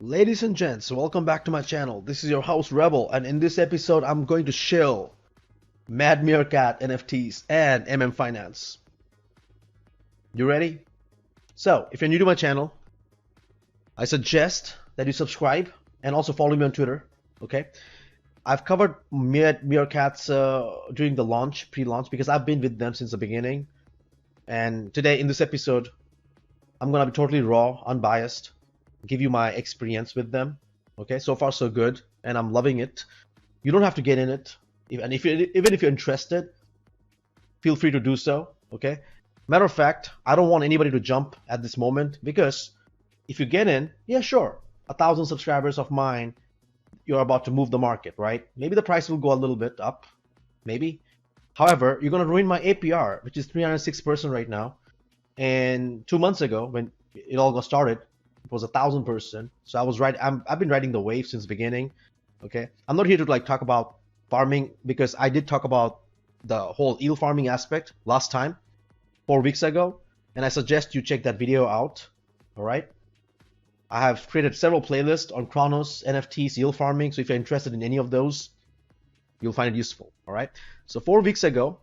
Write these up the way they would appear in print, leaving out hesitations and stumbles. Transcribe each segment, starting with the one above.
Ladies and gents, welcome back to my channel. This is your host Rebel, and in this episode I'm going to shill Mad Meerkat NFTs and Finance. You ready? So, if you're new to my channel, I suggest that you subscribe and also follow me on Twitter, okay? I've covered Meerkats during the launch, pre-launch, because I've been with them since the beginning. And today, in this episode, I'm gonna be totally raw, unbiased, give you my experience with them. Okay, so far so good, and I'm loving it. You don't have to get in it, even if you're interested, feel free to do so. Okay. Matter of fact, I don't want anybody to jump at this moment, because if you get in, yeah, sure, 1,000 subscribers of mine, you're about to move the market, right? Maybe the price will go a little bit up, maybe. However, you're gonna ruin my APR, which is 306% right now. And 2 months ago, when it all got started, it was 1,000%. So I was right. I've been riding the wave since the beginning. Okay, I'm not here to talk about farming, because I did talk about the whole eel farming aspect last time, 4 weeks ago, and I suggest you check that video out. All right. I have created several playlists on Cronos, NFTs, eel farming. So if you're interested in any of those, you'll find it useful. All right. So 4 weeks ago,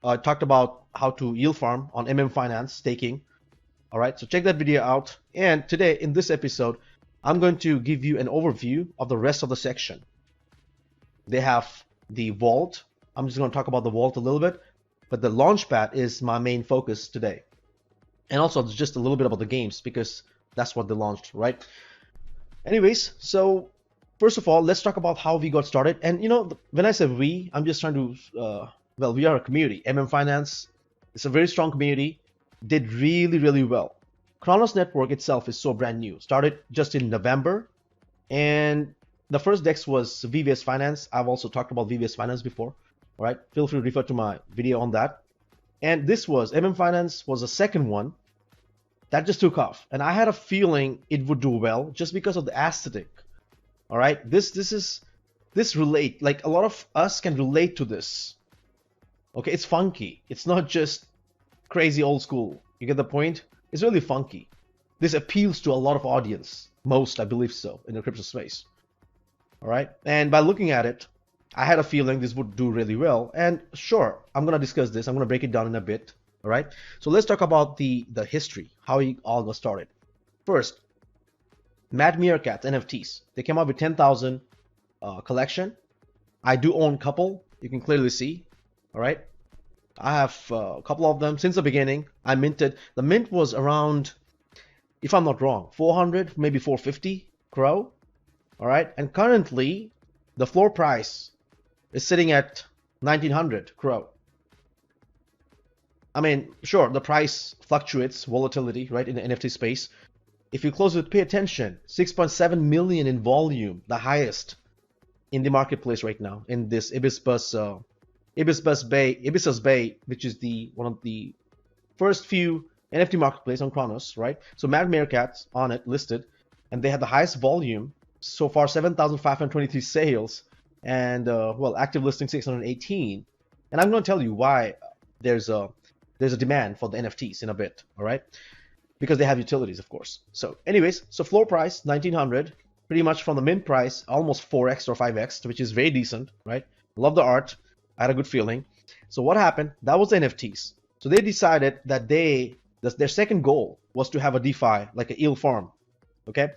I talked about how to eel farm on Finance staking. All right, so check that video out. And today in this episode, I'm going to give you an overview of the rest of the section. They have the vault. I'm just going to talk about the vault a little bit, but the launchpad is my main focus today. And also just a little bit about the games, because that's what they launched, right? Anyways, so first of all, let's talk about how we got started. And when I say we, I'm just trying to, well, we are a community. Finance, it's a very strong community. Did really well. Cronos network itself is so brand new. Started just in November, and the first DEX was VVS Finance. I've also talked about VVS Finance before. All right, feel free to refer to my video on that. And this was Finance was the second one that just took off, and I had a feeling it would do well just because of the aesthetic. All right, this relate, like a lot of us can relate to this. Okay, it's funky. It's not just crazy old school. You get the point? It's really funky. This appeals to a lot of audience. Most, I believe so, in the crypto space. All right. And by looking at it, I had a feeling this would do really well. And sure, I'm gonna discuss this. I'm gonna break it down in a bit. All right. So let's talk about the history, how it all got started. First, Mad Meerkat NFTs. They came out with 10,000 collection. I do own a couple. You can clearly see. All right. I have a couple of them since the beginning. I minted. The mint was around, if I'm not wrong, 400, maybe 450 crow. All right. And currently, the floor price is sitting at 1900 crow. I mean, sure, the price fluctuates, volatility, right, in the NFT space. If you close it, pay attention. 6.7 million in volume, the highest in the marketplace right now in this Ibis Bay, which is one of the first few NFT marketplace on Cronos, right? So Mad Meerkats on it listed, and they had the highest volume so far, 7,523 sales, and well, active listing 618. And I'm going to tell you why there's a demand for the NFTs in a bit, all right? Because they have utilities, of course. So, anyways, so floor price 1900, pretty much from the mint price, almost 4x or 5x, which is very decent, right? Love the art. I had a good feeling. So what happened? That was the NFTs. So they decided that their second goal was to have a DeFi, like an eel farm. Okay.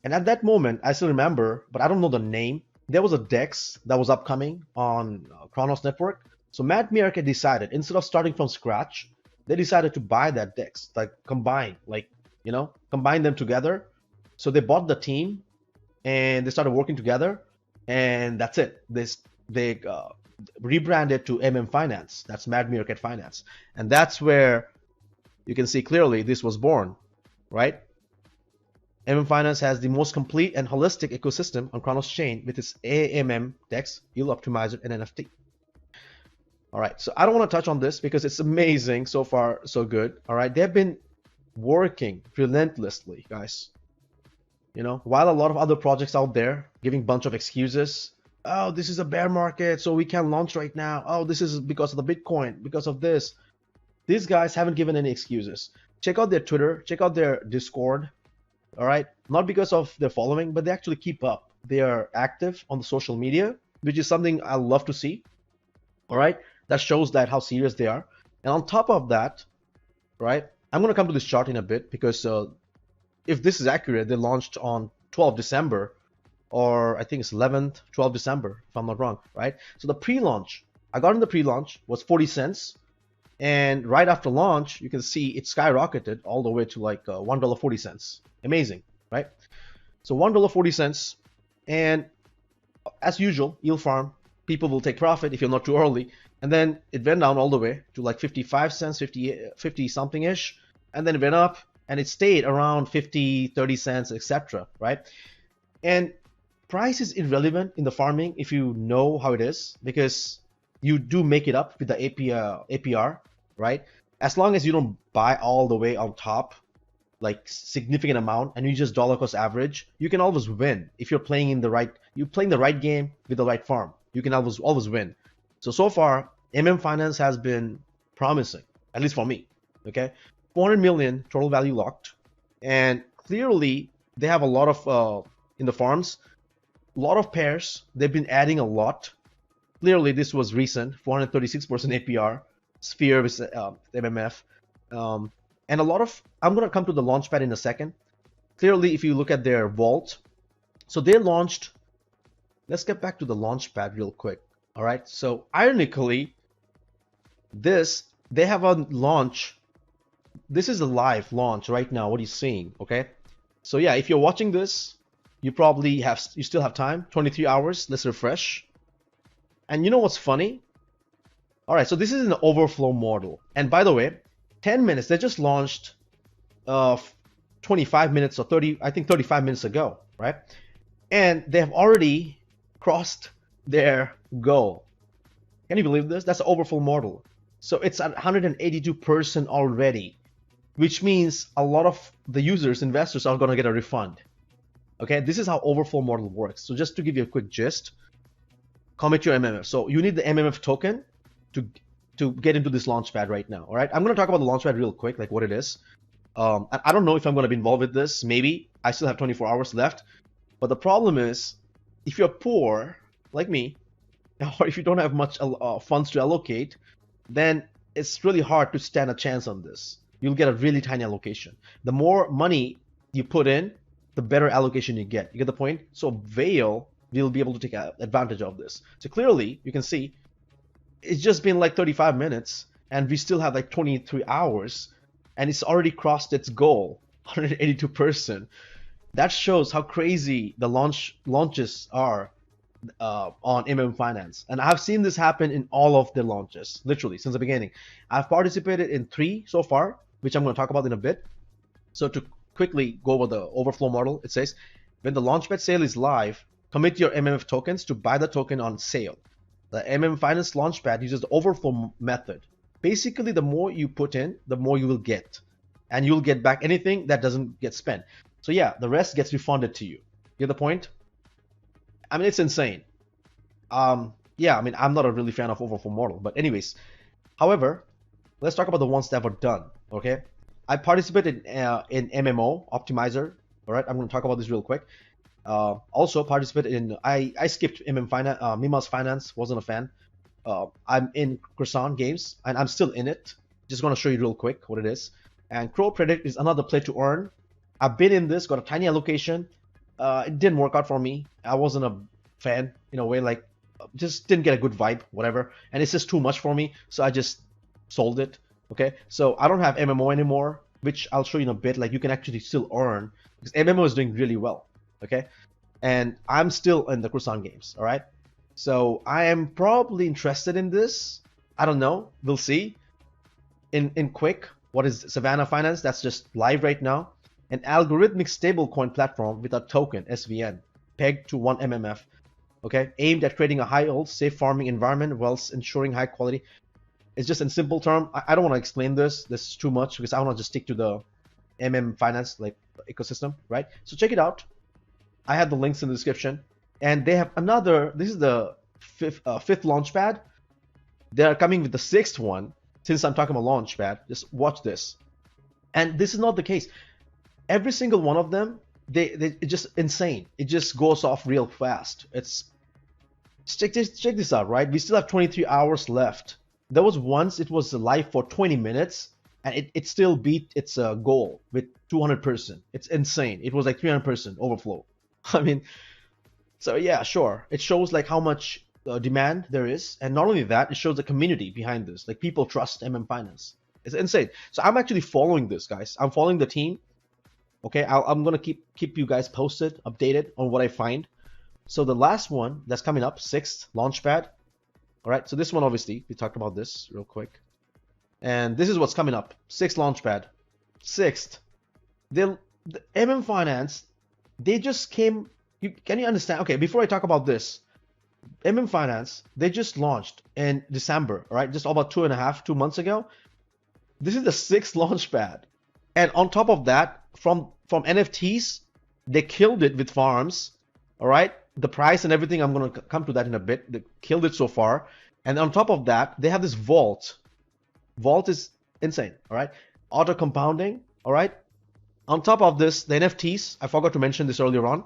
And at that moment, I still remember, but I don't know the name. There was a DEX that was upcoming on Cronos network. So Mad Meerkat decided, instead of starting from scratch, they decided to buy that DEX, combine them together. So they bought the team and they started working together, and that's it. They rebranded to Finance. That's Mad Meerkat Finance, and that's where you can see clearly this was born, right? Finance has the most complete and holistic ecosystem on Cronos chain with its AMM DEX, Yield Optimizer, and NFT. All right, so I don't want to touch on this because it's amazing so far, so good. All right, they've been working relentlessly, guys. While a lot of other projects out there giving bunch of excuses. Oh, this is a bear market, so we can't launch right now. Oh, this is because of the Bitcoin, because of this. These guys haven't given any excuses. Check out their Twitter, check out their Discord. All right, not because of their following, but they actually keep up. They are active on the social media, which is something I love to see. All right, that shows that how serious they are. And on top of that, right, I'm gonna come to this chart in a bit because if this is accurate, they launched on 12 December, or I think it's 11th, 12 December, if I'm not wrong, right? So the pre-launch, I got in the pre-launch, was 40 cents. And right after launch, you can see it skyrocketed all the way to like $1.40. Amazing, right? So $1.40. And as usual, yield farm, people will take profit if you're not too early. And then it went down all the way to like 55 cents, 50 something ish. And then it went up and it stayed around 50, 30 cents, etc. Right? And price is irrelevant in the farming if you know how it is, because you do make it up with the APR, right? As long as you don't buy all the way on top, like significant amount, and you just dollar cost average, you can always win if you're playing the right game with the right farm. You can always win. So far, Finance has been promising, at least for me. Okay, 400 million total value locked, and clearly they have a lot of in the farms, a lot of pairs. They've been adding a lot. Clearly, this was recent, 436% APR, Sphere with MMF. And a lot of, I'm going to come to the launchpad in a second. Clearly, if you look at their vault, so they launched, let's get back to the launchpad real quick. All right. So ironically, they have a launch. This is a live launch right now. What are you seeing? Okay. So yeah, if you're watching this, you still have time, 23 hours. Let's refresh. And you know what's funny? All right, so this is an overflow model. And by the way, 10 minutes, they just launched 25 minutes or 30, I think 35 minutes ago, right? And they have already crossed their goal. Can you believe this? That's an overflow model. So it's at 182% already, which means a lot of the users, investors are going to get a refund. Okay, this is how overflow model works. So just to give you a quick gist, commit your MMF. So you need the MMF token to get into this launchpad right now. All right, I'm going to talk about the launchpad real quick, like what it is. I don't know if I'm going to be involved with this. Maybe I still have 24 hours left. But the problem is, if you're poor like me, or if you don't have much funds to allocate, then it's really hard to stand a chance on this. You'll get a really tiny allocation. The more money you put in, the better allocation you get. You get the point? So Veil will be able to take advantage of this. So clearly, you can see it's just been like 35 minutes, and we still have like 23 hours, and it's already crossed its goal, 182%. That shows how crazy the launches are on Finance. And I've seen this happen in all of the launches, literally, since the beginning. I've participated in 3 so far, which I'm going to talk about in a bit. So to quickly go over the overflow model, it says, when the launchpad sale is live, commit your MMF tokens to buy the token on sale. The Finance launchpad uses the overflow method. Basically, the more you put in, the more you will get. And you'll get back anything that doesn't get spent. So yeah, the rest gets refunded to you. You get the point? I mean, it's insane. Yeah, I mean, I'm not a really fan of overflow model. But anyways, however, let's talk about the ones that were done, okay? I participated in MMO Optimizer. All right, I'm going to talk about this real quick. Also participated in, I skipped Mima's Finance, wasn't a fan. I'm in Croissant Games, and I'm still in it. Just going to show you real quick what it is. And Crow Predict is another play to earn. I've been in this, got a tiny allocation. It didn't work out for me. I wasn't a fan in a way, like just didn't get a good vibe, whatever. And it's just too much for me, so I just sold it. Okay, so I don't have MMO anymore, which I'll show you in a bit. Like you can actually still earn because MMO is doing really well. Okay, and I'm still in the Croissant Games. All right, so I am probably interested in this. I don't know. We'll see. In quick, what is Savannah Finance? That's just live right now. An algorithmic stablecoin platform with a token SVN pegged to 1 MMF. Okay, aimed at creating a high-yield, safe farming environment whilst ensuring high quality. It's just in simple term. I don't want to explain this. This is too much because I want to just stick to the Finance like ecosystem, right? So check it out. I have the links in the description, and they have another. This is the fifth launchpad. They are coming with the 6th one. Since I'm talking about launchpad, just watch this. And this is not the case. every single one of them, it's just insane. It just goes off real fast. Check this out, right? We still have 23 hours left. There was once it was live for 20 minutes, and it still beat its goal with 200%. It's insane. It was like 300% overflow. I mean, so yeah, sure. It shows like how much demand there is, and not only that, it shows the community behind this. Like people trust Finance. It's insane. So I'm actually following this, guys. I'm following the team. Okay, I'm gonna keep you guys posted, updated on what I find. So the last one that's coming up, 6th Launchpad. All right, so this one, obviously, we talked about this real quick. And this is what's coming up, 6th Launchpad. 6th. The Finance, they just came, can you understand? Okay, before I talk about this, Finance, they just launched in December, all right, just about 2 months ago. This is the 6th Launchpad. And on top of that, from NFTs, they killed it with farms, all right? The price and everything, I'm going to come to that in a bit. They killed it so far. And on top of that, they have this vault. Vault is insane, all right? Auto compounding, all right? On top of this, the NFTs, I forgot to mention this earlier on.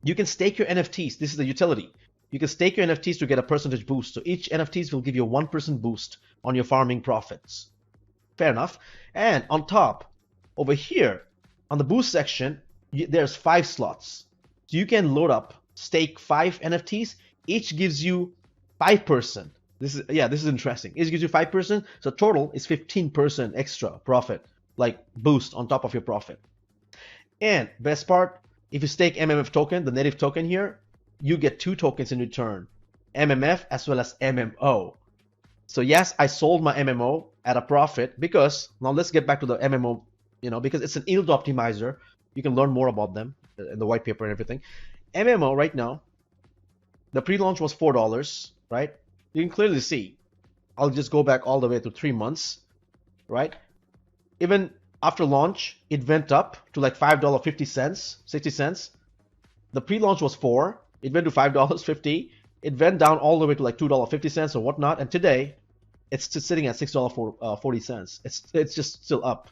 You can stake your NFTs. This is the utility. You can stake your NFTs to get a percentage boost. So each NFTs will give you a 1% boost on your farming profits. Fair enough. And on top, over here, on the boost section, there's 5 slots. So you can load up, stake 5 NFTs. Each gives you 5%. This is interesting. Each gives you 5%. So total is 15% extra profit, like boost on top of your profit. And best part, if you stake MMF token, the native token here, you get 2 tokens in return, MMF as well as MMO. So yes, I sold my MMO at a profit because, now let's get back to the MMO, because it's an yield optimizer. You can learn more about them in the white paper and everything. MMO right now, the pre-launch was $4, right? You can clearly see. I'll just go back all the way to 3 months, right? Even after launch, it went up to like $5.50, 60 cents. The pre-launch was $4. It went to $5.50. It went down all the way to like $2.50 or whatnot. And today, it's still sitting at $6.40. It's just still up.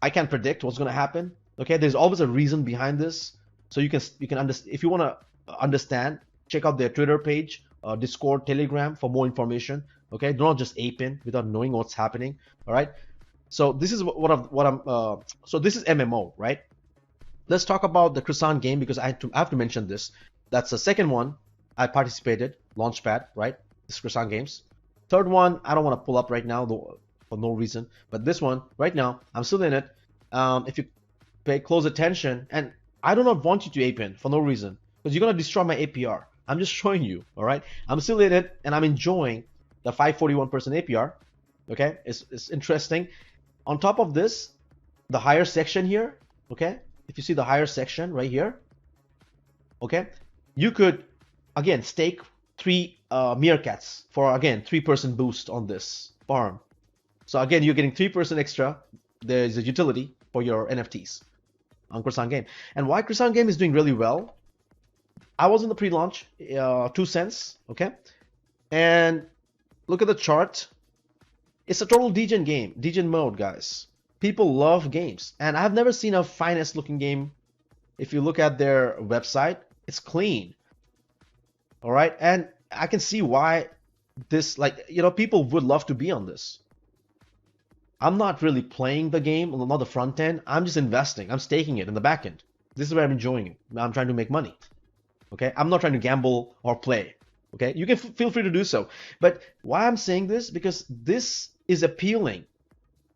I can't predict what's going to happen. Okay, there's always a reason behind this. So you can understand. If you want to understand, check out their Twitter page, Discord, Telegram for more information. Okay, do not just ape in without knowing what's happening. All right. So this is so this is MMO, right? Let's talk about the Croissant game because I have to mention this. That's the second one I participated, Launchpad, right? This Croissant games. Third one, I don't want to pull up right now though, for no reason. But this one, right now, I'm still in it. If you pay close attention, and I do not want you to ape in for no reason because you're gonna destroy my APR. I'm just showing you, all right? I'm still in it, and I'm enjoying the 541% APR. Okay, it's interesting. On top of this, the higher section here, okay? If you see the higher section right here, okay, you could again stake 3 Meerkats for again 3% boost on this farm. So again, you're getting 3% extra. There's a utility for your NFTs on Croissant Game. And why Croissant Game is doing really well? I was in the pre-launch, 2 cents, okay? And look at the chart. It's a total degen game, degen mode, guys. People love games, and I've never seen a finest looking game. If you look at their website, it's clean. All right, and I can see why this, people would love to be on this. I'm not really playing the game, not the front end. I'm just investing. I'm staking it in the back end. This is where I'm enjoying it. I'm trying to make money. Okay, I'm not trying to gamble or play. Okay, you can feel free to do so. But why I'm saying this, because this is appealing.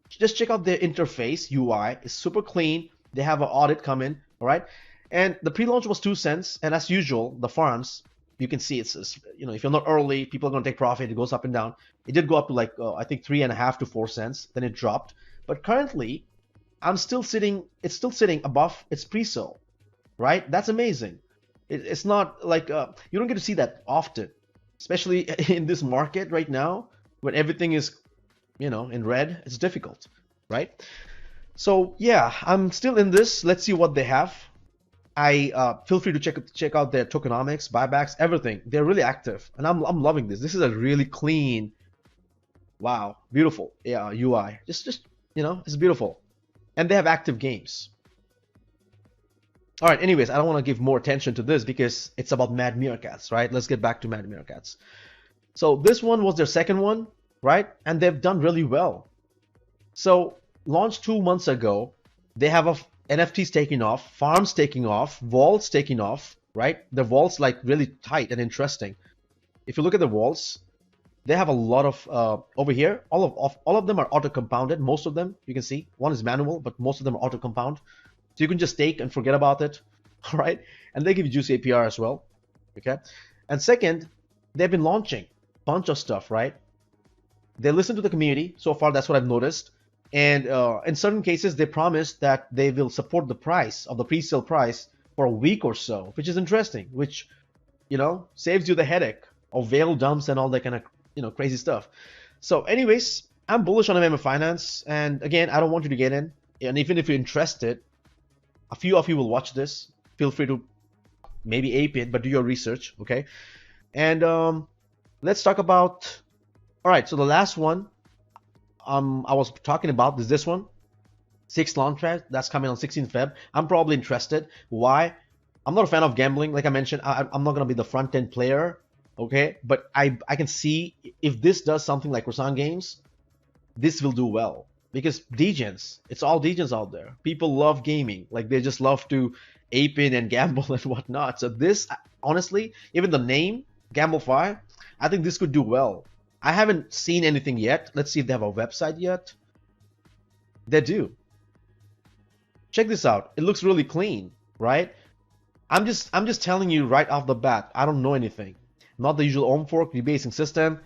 Just check out their interface, UI. It's super clean. They have an audit come in, all right? And the pre-launch was 2 cents. And as usual, the farms, you can see it's if you're not early, people are going to take profit. It goes up and down. It did go up to like, I think 3.5 to 4 cents. Then it dropped. But currently, it's still sitting above its pre-sale, right? That's amazing. It's not like, you don't get to see that often, especially in this market right now when everything is, in red. It's difficult, right? So yeah, I'm still in this. Let's see what they have. I feel free to check out their tokenomics, buybacks, everything. They're really active, and I'm loving this. This is a really clean, wow, beautiful, UI. Just it's beautiful, and they have active games. All right, anyways, I don't want to give more attention to this because it's about Mad Meerkats, right? Let's get back to Mad Meerkats. So this one was their second one, right? And they've done really well. So launched 2 months ago, they have NFTs taking off, farms taking off, vaults taking off, right? The vaults like really tight and interesting. If you look at the vaults, they have a lot of over here. All of them are auto compounded. Most of them you can see. One is manual, but most of them are auto compound. So you can just take and forget about it, all right? And they give you juicy APR as well, okay? And second, they've been launching a bunch of stuff, right? They listen to the community. So far, that's what I've noticed. And in certain cases, they promise that they will support the price of the pre-sale price for a week or so, which is interesting, which, saves you the headache of whale dumps and all that kind of, crazy stuff. So anyways, I'm bullish on MM Finance. And again, I don't want you to get in. And even if you're interested, a few of you will watch this. Feel free to maybe ape it, but do your research, okay? And let's talk about. All right, so the last one I was talking about is this one, 6 Launchpad. That's coming on 16th Feb. I'm probably interested. Why? I'm not a fan of gambling, like I mentioned. I'm not gonna be the front end player, okay? But I can see if this does something like Croissant Games, this will do well. Because degens, it's all degens out there. People love gaming. Like they just love to ape in and gamble and whatnot. So this, honestly, even the name, Gamblefy, I think this could do well. I haven't seen anything yet. Let's see if they have a website yet. They do. Check this out. It looks really clean, right? I'm just telling you right off the bat. I don't know anything. Not the usual Ohm fork rebasing system.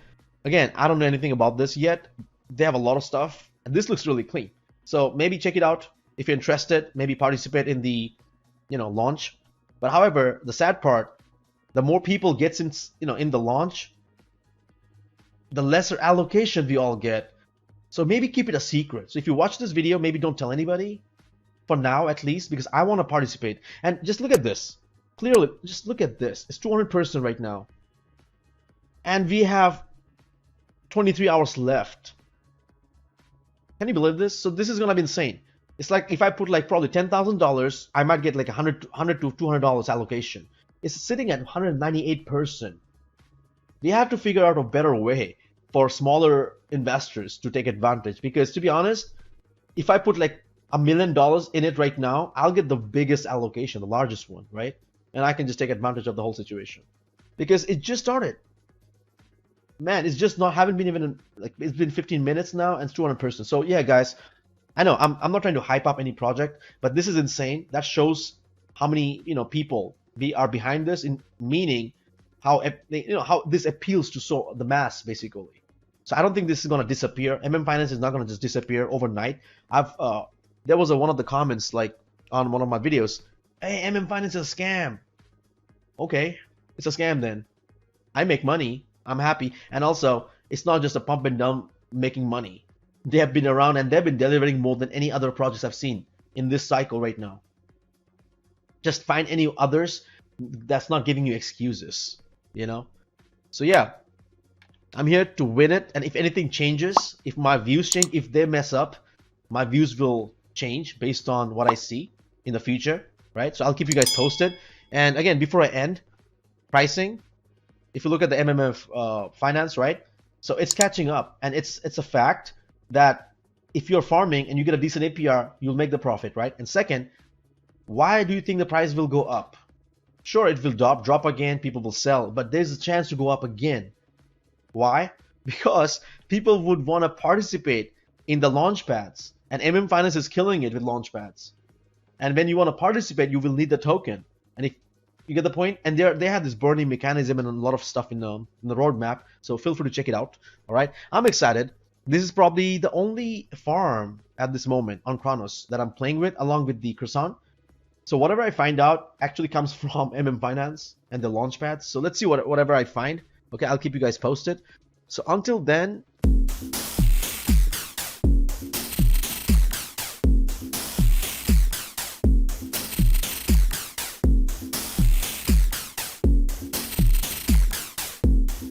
Again, I don't know anything about this yet. They have a lot of stuff. And this looks really clean. So maybe check it out if you're interested. Maybe participate in the, launch. But however, the sad part, the more people gets in, in the launch, the lesser allocation we all get. So maybe keep it a secret. So if you watch this video, maybe don't tell anybody. For now, at least, because I want to participate. And just look at this. Clearly, just look at this. It's 200% right now. And we have 23 hours left. Can you believe this? So this is gonna be insane. It's like if I put like probably $10,000, I might get like $100 to $200 allocation. It's sitting at 198%. We have to figure out a better way for smaller investors to take advantage. Because to be honest, if I put like $1 million in it right now, I'll get the biggest allocation, the largest one, right? And I can just take advantage of the whole situation. Because it just started. Man, it's just not, haven't been even, like, it's been 15 minutes now and it's 200%. So yeah, guys, I know I'm not trying to hype up any project, but this is insane. That shows how many, people are behind this, in meaning how, how this appeals to the mass, basically. So I don't think this is going to disappear. MM Finance is not going to just disappear overnight. There was one of the comments, like, on one of my videos, hey, MM Finance is a scam. Okay, it's a scam then. I make money. I'm happy. And also, it's not just a pump and dump making money. They have been around and they've been delivering more than any other projects I've seen in this cycle right now. Just find any others that's not giving you excuses, So yeah, I'm here to win it. And if anything changes, if my views change, if they mess up, my views will change based on what I see in the future, right? So I'll keep you guys posted. And again, before I end, pricing. If you look at the MMF finance, right? So it's catching up, and it's a fact that if you're farming and you get a decent APR, you'll make the profit, right? And second, why do you think the price will go up? Sure, it will drop again, people will sell, but there's a chance to go up again. Why? Because people would want to participate in the launch pads, and MM Finance is killing it with launch pads. And when you want to participate, you will need the token. And if you get the point? And they have this burning mechanism and a lot of stuff in the roadmap. So feel free to check it out. All right. I'm excited. This is probably the only farm at this moment on Cronos that I'm playing with, along with the Croissant. So whatever I find out actually comes from MM Finance and the launch pads. So let's see whatever I find. Okay, I'll keep you guys posted. So until then,